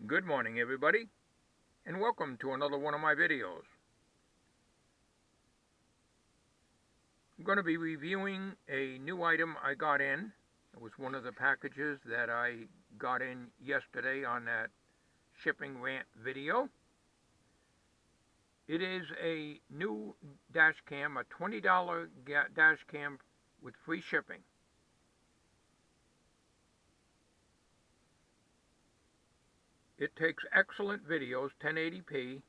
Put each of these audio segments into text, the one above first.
Good morning, everybody, and welcome to another one of my videos. I'm going to be reviewing a new item I got in. It was one of the packages that I got in yesterday on that shipping rant video. It is a new Dashcam, a $20 Dashcam with free shipping. It takes excellent videos, 1080p,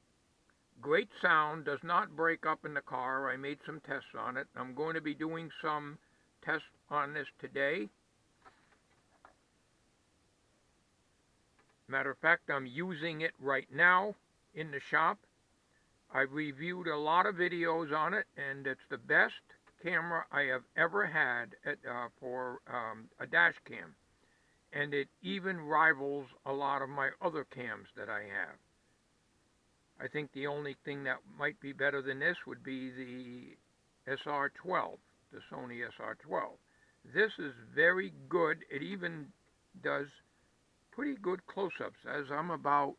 great sound, does not break up in the car. I made some tests on it. I'm going to be doing some tests on this today. Matter of fact, I'm using it right now in the shop. I've reviewed a lot of videos on it, and it's the best camera I have ever had for a dash cam. And it even rivals a lot of my other cams that I have. I think the only thing that might be better than this would be the SR12, the Sony SR12. This is very good. It even does pretty good close-ups, as I'm about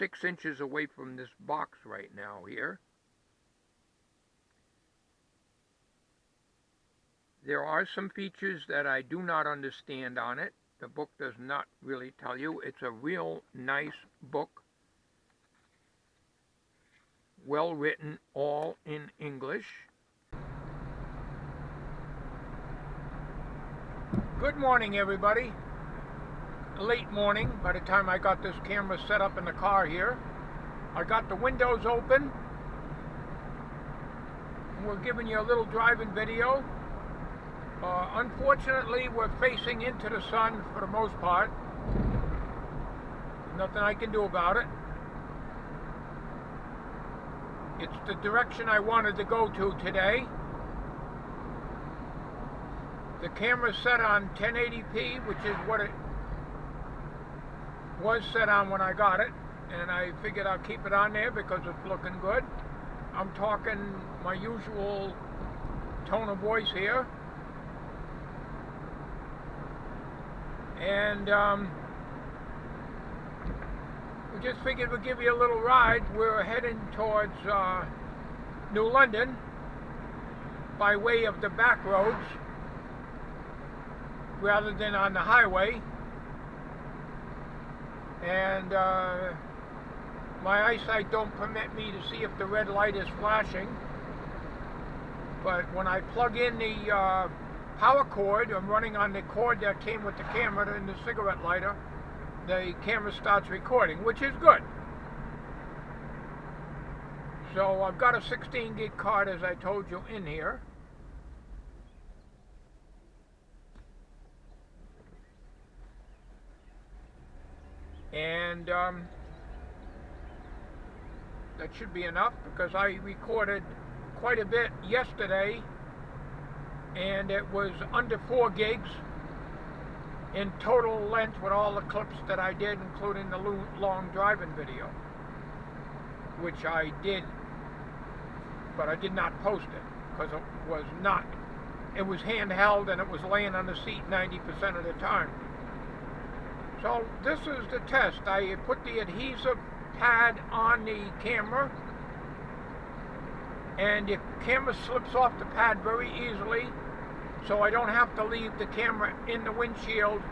6 inches away from this box right now here. There are some features that I do not understand on it. The book does not really tell you. It's a real nice book, well written, all in English. Good morning, everybody. Late morning by the time I got this camera set up in the car here. I got the windows open. We're giving you a little driving video. Unfortunately, we're facing into the sun for the most part. Nothing I can do about it. It's the direction I wanted to go to today. The camera's set on 1080p, which is what it was set on when I got it, and I figured I'll keep it on there because it's looking good. I'm talking my usual tone of voice here. And we just figured we'd give you a little ride. We're heading towards New London by way of the back roads rather than on the highway. And my eyesight don't permit me to see if the red light is flashing. But when I plug in the power cord, I'm running on the cord that came with the camera and the cigarette lighter, the camera starts recording, which is good. So I've got a 16 gig card, as I told you, in here. And that should be enough, because I recorded quite a bit yesterday, and it was under 4 gigs in total length with all the clips that I did, including the long driving video, which I did, but I did not post it because it was handheld and it was laying on the seat 90% of the time. So this is the test. I put the adhesive pad on the camera, and the camera slips off the pad very easily, so I don't have to leave the camera in the windshield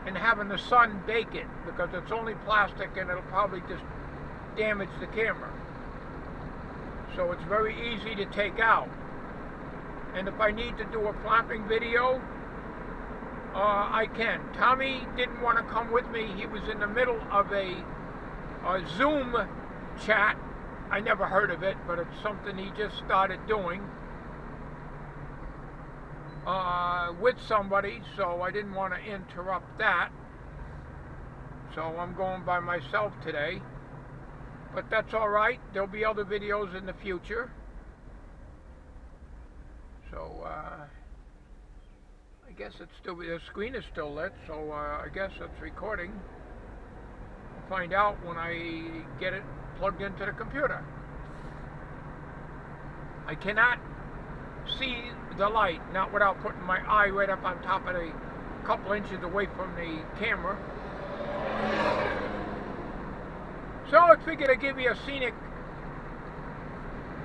and having the sun bake it, because it's only plastic and it'll probably just damage the camera. So it's very easy to take out. And if I need to do a flapping video, I can. Tommy didn't want to come with me. He was in the middle of a Zoom chat. I never heard of it, but it's something he just started doing with somebody, so I didn't want to interrupt that. So I'm going by myself today, but that's all right. There'll be other videos in the future. So I guess it's still, the screen is still lit, so I guess it's recording. I'll find out when I get it plugged into the computer. I cannot see the light, not without putting my eye right up on top of a couple inches away from the camera. So I figured I'd give you a scenic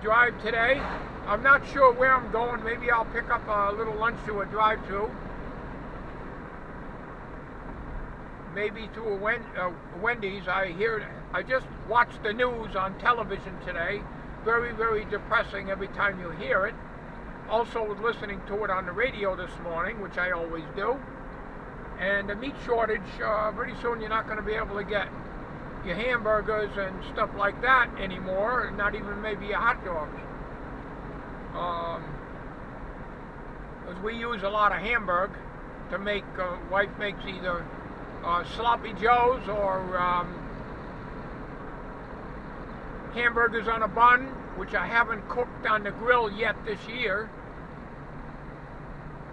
drive today. I'm not sure where I'm going. Maybe I'll pick up a little lunch to a drive-thru. Maybe to a Wendy's. I just watched the news on television today. Very, very depressing every time you hear it. Also was listening to it on the radio this morning, which I always do. And the meat shortage, pretty soon you're not going to be able to get your hamburgers and stuff like that anymore, not even maybe your hot dogs. Because we use a lot of Hamburg to make, wife makes either sloppy joes or hamburgers on a bun, which I haven't cooked on the grill yet this year.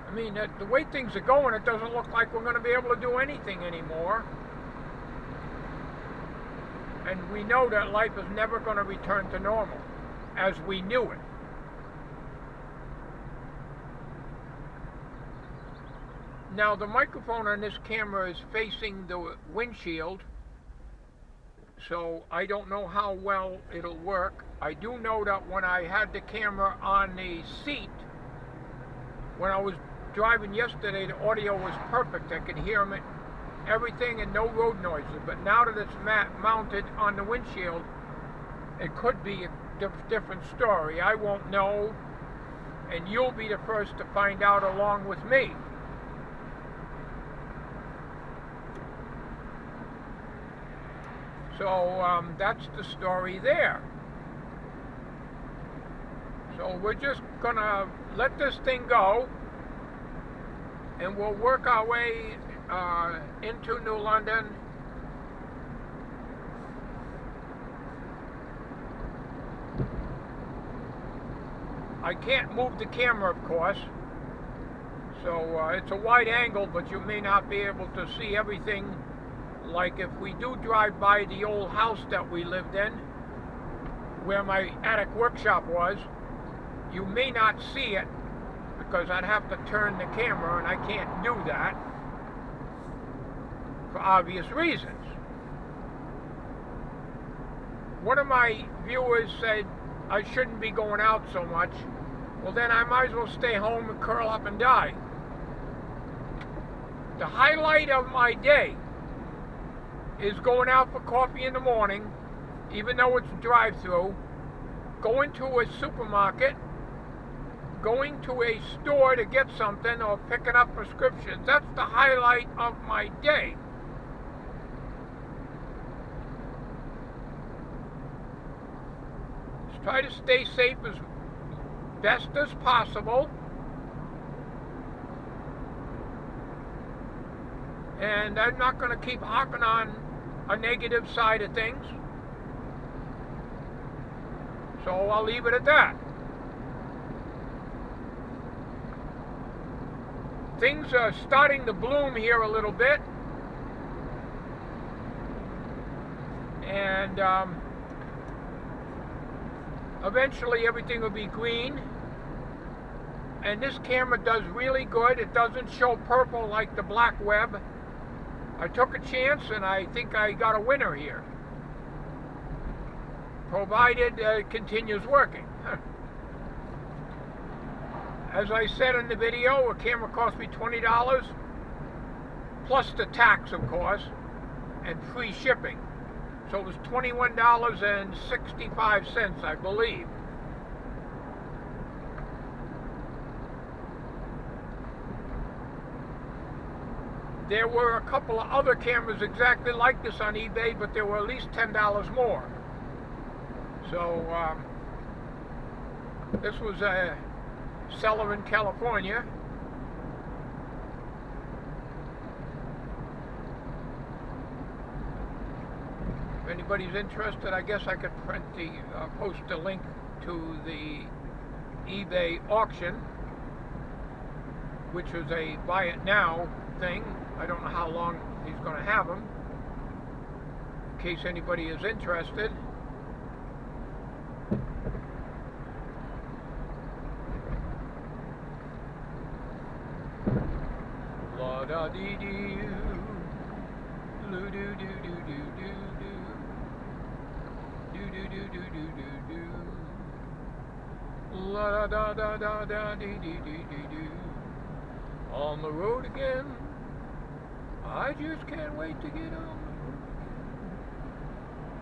I mean, the way things are going, it doesn't look like we're going to be able to do anything anymore. And we know that life is never going to return to normal as we knew it. Now, the microphone on this camera is facing the windshield, so I don't know how well it'll work. I do know that when I had the camera on the seat, when I was driving yesterday, the audio was perfect. I could hear everything and no road noises. But now that it's mounted on the windshield, it could be a different story. I won't know, and you'll be the first to find out along with me. So that's the story there. So we're just gonna let this thing go, and we'll work our way into New London. I can't move the camera, of course, so it's a wide angle, but you may not be able to see everything. Like if we do drive by the old house that we lived in, where my attic workshop was, you may not see it because I'd have to turn the camera, and I can't do that for obvious reasons. One of my viewers said I shouldn't be going out so much. Well, then I might as well stay home and curl up and die. The highlight of my day is going out for coffee in the morning, even though it's a drive-through, going to a supermarket, going to a store to get something, or picking up prescriptions. That's the highlight of my day. Just try to stay safe as best as possible. And I'm not going to keep harping on a negative side of things. So I'll leave it at that. Things are starting to bloom here a little bit. And eventually everything will be green. And this camera does really good. It doesn't show purple like the black web. I took a chance, and I think I got a winner here, provided it continues working. As I said in the video, a camera cost me $20, plus the tax, of course, and free shipping. So it was $21.65, I believe. There were a couple of other cameras exactly like this on eBay, but they were at least $10 more. So this was a seller in California. If anybody's interested, I guess I could post a link to the eBay auction, which is a buy it now thing. I don't know how long he's going to have them, in case anybody is interested. La da dee dee, loo doo doo doo doo doo doo. do do do do do do. La da da da da dee dee dee dee dee. On the road again. I just can't wait to get on the road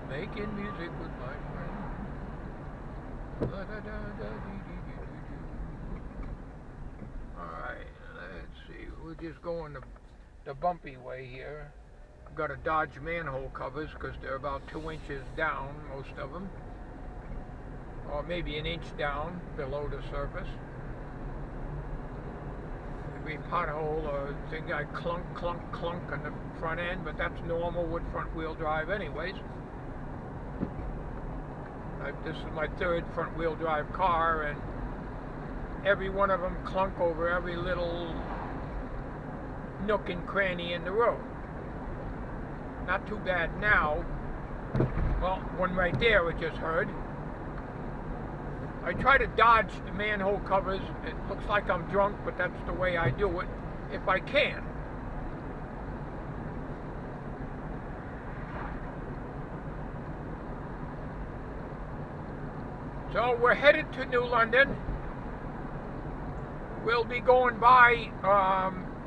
again. Making music with my friends. La da da da dee dee dee dee dee. Alright, let's see. We're just going the bumpy way here. I've got to dodge manhole covers because they're about 2 inches down, most of them. Or maybe an inch down below the surface. Every pothole or thing I clunk, clunk, clunk on the front end, but that's normal with front wheel drive anyways. This is my third front wheel drive car, and every one of them clunk over every little nook and cranny in the road. Not too bad now. Well, one right there we just heard. I try to dodge the manhole covers. It looks like I'm drunk, but that's the way I do it, if I can. So we're headed to New London. We'll be going by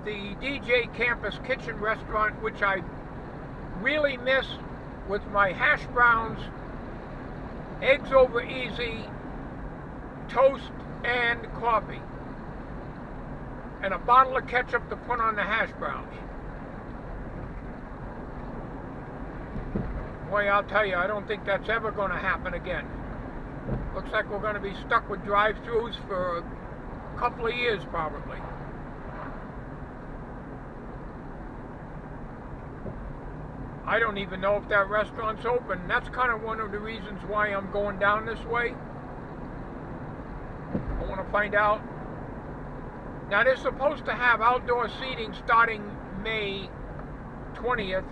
the DJ Campus Kitchen restaurant, which I really miss, with my hash browns, eggs over easy, toast, and coffee. And a bottle of ketchup to put on the hash browns. Boy, I'll tell you, I don't think that's ever going to happen again. Looks like we're going to be stuck with drive-thrus for a couple of years, probably. I don't even know if that restaurant's open. That's kind of one of the reasons why I'm going down this way. I want to find out. Now, they're supposed to have outdoor seating starting May 20th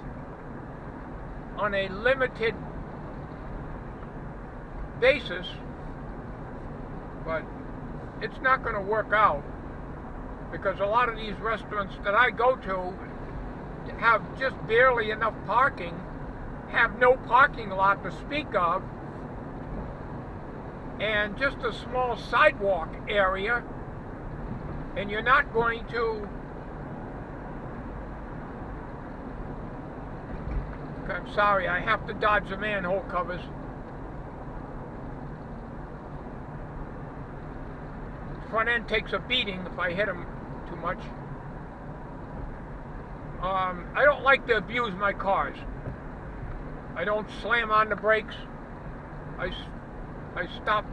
on a limited basis, but it's not going to work out because a lot of these restaurants that I go to have just barely enough parking, have no parking lot to speak of, and just a small sidewalk area, and you're not going to, I'm sorry, I have to dodge the manhole covers. Front end takes a beating if I hit them too much. I don't like to abuse my cars. I don't slam on the brakes. I stop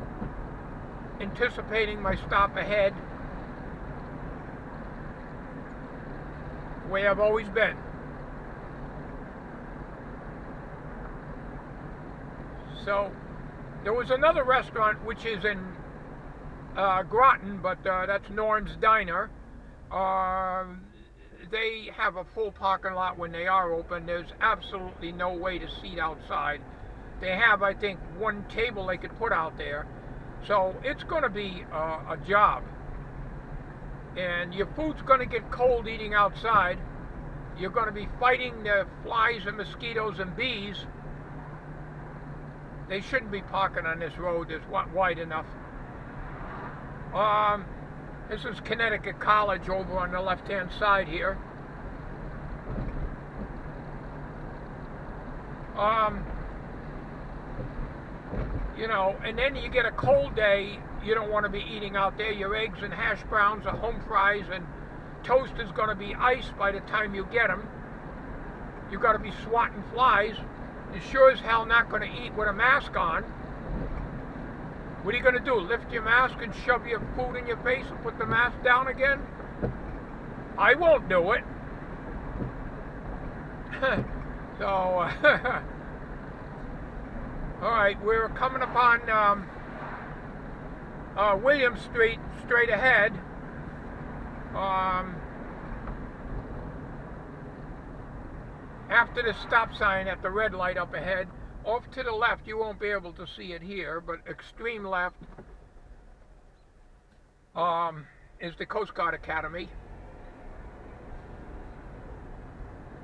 anticipating my stop ahead, the way I've always been. So there was another restaurant which is in Groton, but that's Norm's Diner. They have a full parking lot when they are open. There's absolutely no way to seat outside. They have, I think, one table they could put out there. So it's going to be a job. And your food's going to get cold eating outside. You're going to be fighting the flies and mosquitoes and bees. They shouldn't be parking on this road. It's wide enough. This is Connecticut College over on the left-hand side here. You know, and then you get a cold day, you don't want to be eating out there. Your eggs and hash browns are home fries, and toast is going to be iced by the time you get them. You've got to be swatting flies. You're sure as hell not going to eat with a mask on. What are you going to do? Lift your mask and shove your food in your face and put the mask down again? I won't do it. So, alright, we're coming upon William Street straight ahead. After the stop sign at the red light up ahead. Off to the left, you won't be able to see it here, but extreme left is the Coast Guard Academy.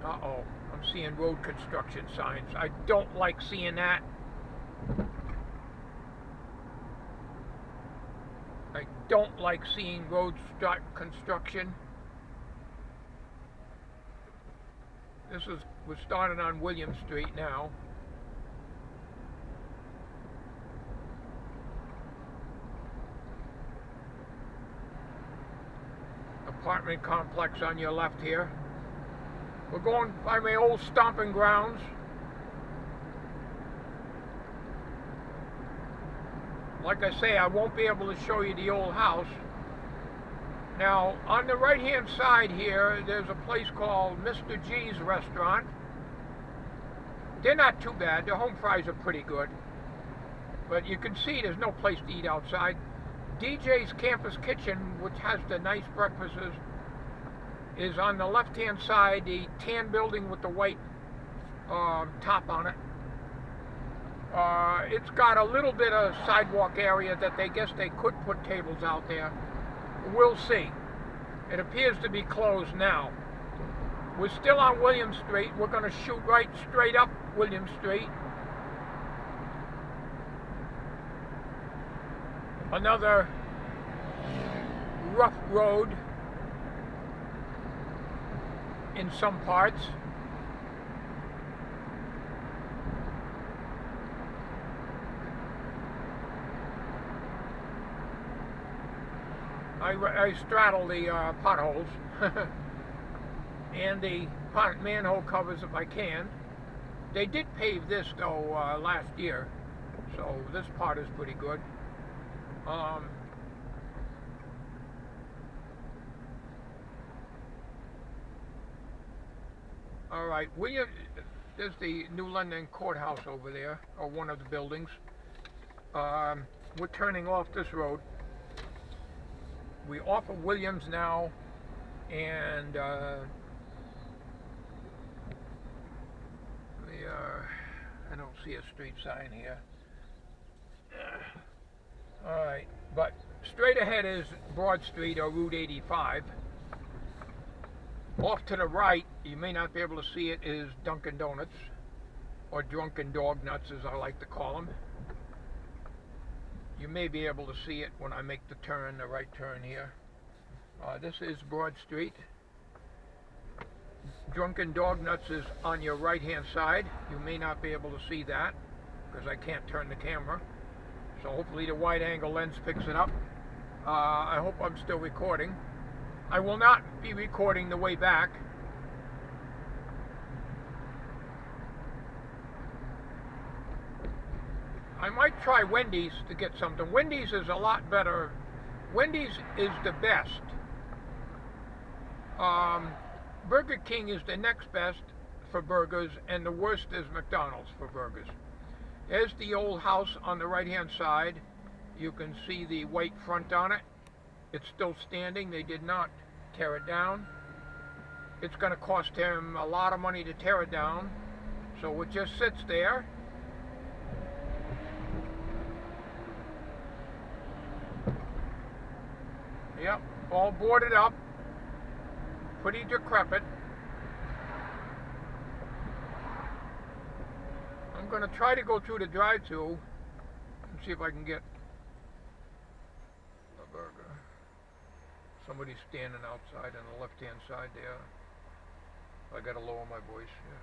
Uh-oh, I'm seeing road construction signs. I don't like seeing that. don't like seeing roads start construction. We're starting on William Street now. Apartment complex on your left here. We're going by my old stomping grounds. Like I say, I won't be able to show you the old house. Now, on the right-hand side here, there's a place called Mr. G's Restaurant. They're not too bad. Their home fries are pretty good. But you can see there's no place to eat outside. DJ's Campus Kitchen, which has the nice breakfasts, is on the left-hand side, the tan building with the white top on it. It's got a little bit of sidewalk area that they guess they could put tables out there. We'll see. It appears to be closed now. We're still on William Street. We're going to shoot right straight up William Street. Another rough road in some parts. I straddle the potholes and the manhole covers if I can. They did pave this though last year, so this part is pretty good. All right, there's the New London Courthouse over there, or one of the buildings. We're turning off this road. We off of Williams now, and I don't see a street sign here. All right, but straight ahead is Broad Street or Route 85. Off to the right, you may not be able to see it, is Dunkin' Donuts, or Drunken Dog Nuts as I like to call them. You may be able to see it when I make the turn, the right turn here. This is Broad Street. Drunken Dog Nuts is on your right hand side. You may not be able to see that because I can't turn the camera. So hopefully the wide angle lens picks it up. I hope I'm still recording. I will not be recording the way back. I might try Wendy's to get something. Wendy's is a lot better. Wendy's is the best. Burger King is the next best for burgers, and the worst is McDonald's for burgers. There's the old house on the right hand side. You can see the white front on it. It's still standing. They did not tear it down. It's going to cost him a lot of money to tear it down, so it just sits there. Yep, all boarded up, pretty decrepit. I'm going to try to go through the drive-thru and see if I can get a burger. Somebody's standing outside on the left-hand side there. I got to lower my voice here.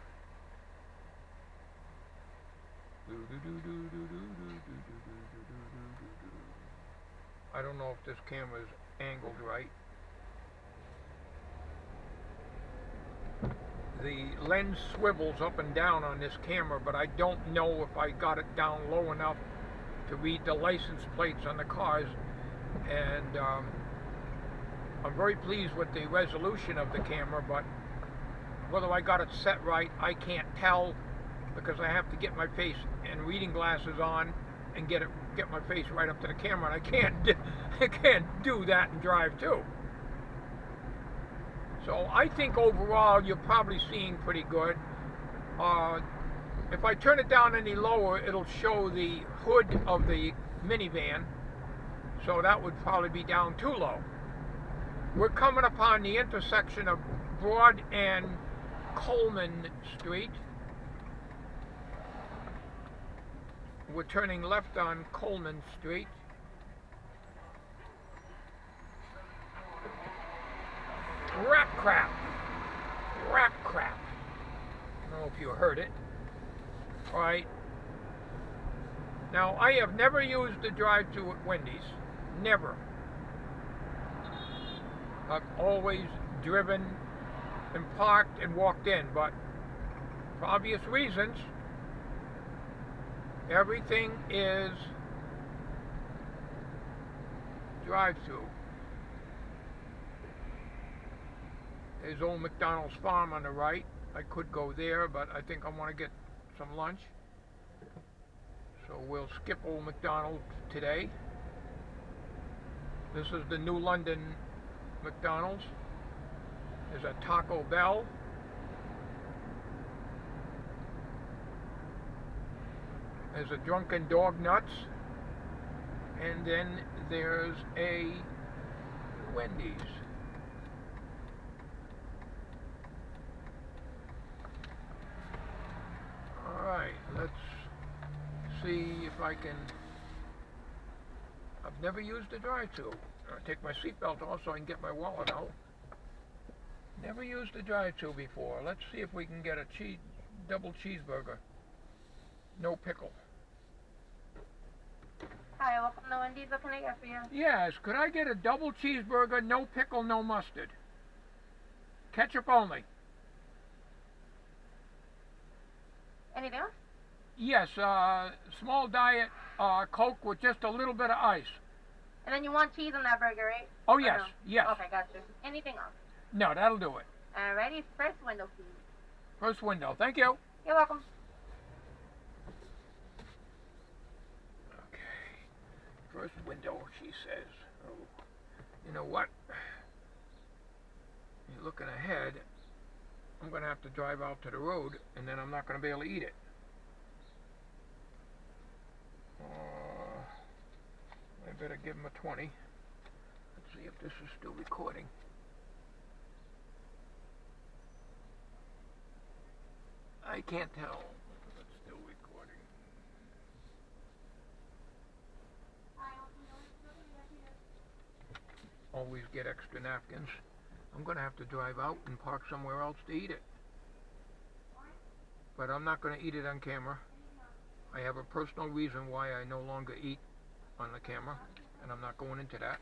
I don't know if this camera is angled right. The lens swivels up and down on this camera, but I don't know if I got it down low enough to read the license plates on the cars. And I'm very pleased with the resolution of the camera, but whether I got it set right, I can't tell because I have to get my face and reading glasses on and get my face right up to the camera, and I can't do that and drive too. So I think overall you're probably seeing pretty good. If I turn it down any lower, it'll show the hood of the minivan, so that would probably be down too low. We're coming upon the intersection of Broad and Coleman Street. We're turning left on Coleman Street. rat crap. Rat crap. I don't know if you heard it. All right. Now, I have never used the drive-thru at Wendy's. Never. I've always driven and parked and walked in, but for obvious reasons, everything is drive-thru. There's old McDonald's farm on the right. I could go there, but I think I want to get some lunch. So we'll skip old McDonald's today. This is the New London McDonald's. There's a Taco Bell. There's a Drunken Dog Nuts. And then there's a Wendy's. Alright, let's see if I can... I've never used a drive-thru. I'll take my seatbelt off so I can get my wallet out. Never used a drive-thru before. Let's see if we can get a double cheeseburger. No pickle. Hi, welcome to Wendy's. What can I get for you? Yes, could I get a double cheeseburger, no pickle, no mustard? Ketchup only. Anything else? Yes, small diet Coke with just a little bit of ice. And then you want cheese on that burger, right? Oh, yes, no? yes. Okay, gotcha. Anything else? No, that'll do it. Alrighty, first window, please. First window, thank you. You're welcome. Okay, first window, she says. Oh, you know what? You're looking ahead. I'm going to have to drive out to the road, and then I'm not going to be able to eat it. I better give him a 20. Let's see if this is still recording. I can't tell if it's still recording. Always get extra napkins. I'm going to have to drive out and park somewhere else to eat it. But I'm not going to eat it on camera. I have a personal reason why I no longer eat on the camera, and I'm not going into that.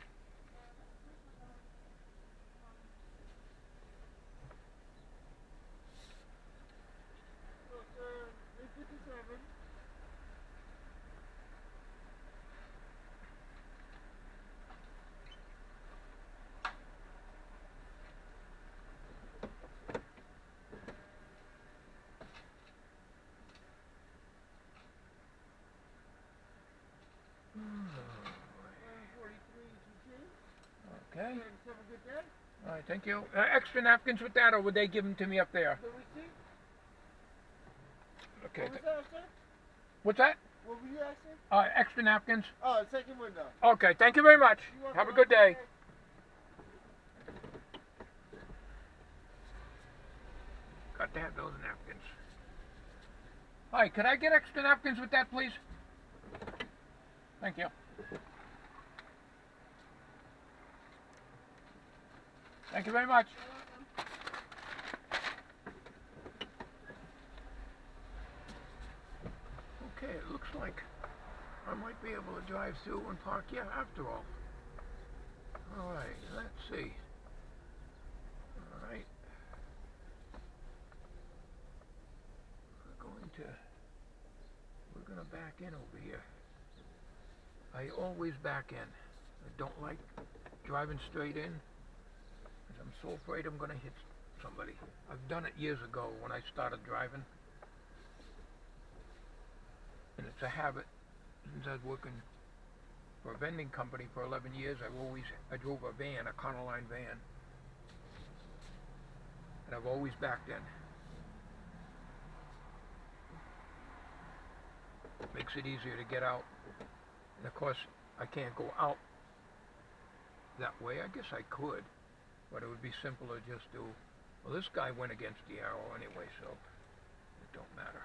Okay. Have a good day. All right, thank you. Extra napkins with that, or would they give them to me up there? The receipt? Okay. What was that, sir? What's that? What were you asking? Extra napkins. Oh, second window. Okay, thank you very much. Have a good day. Got to have those napkins. Hi, could I get extra napkins with that, please? Thank you. Thank you very much. Okay, it looks like I might be able to drive through and park here after all. Alright, let's see. Alright. We're gonna back in over here. I always back in. I don't like driving straight in, because I'm so afraid I'm gonna hit somebody. I've done it years ago when I started driving. And it's a habit since I was working for a vending company for 11 years. I drove a van, a Econoline van, and I've always backed in. Makes it easier to get out. And of course, I can't go out that way. I guess I could, but it would be simpler just to, well, this guy went against the arrow anyway, so it don't matter.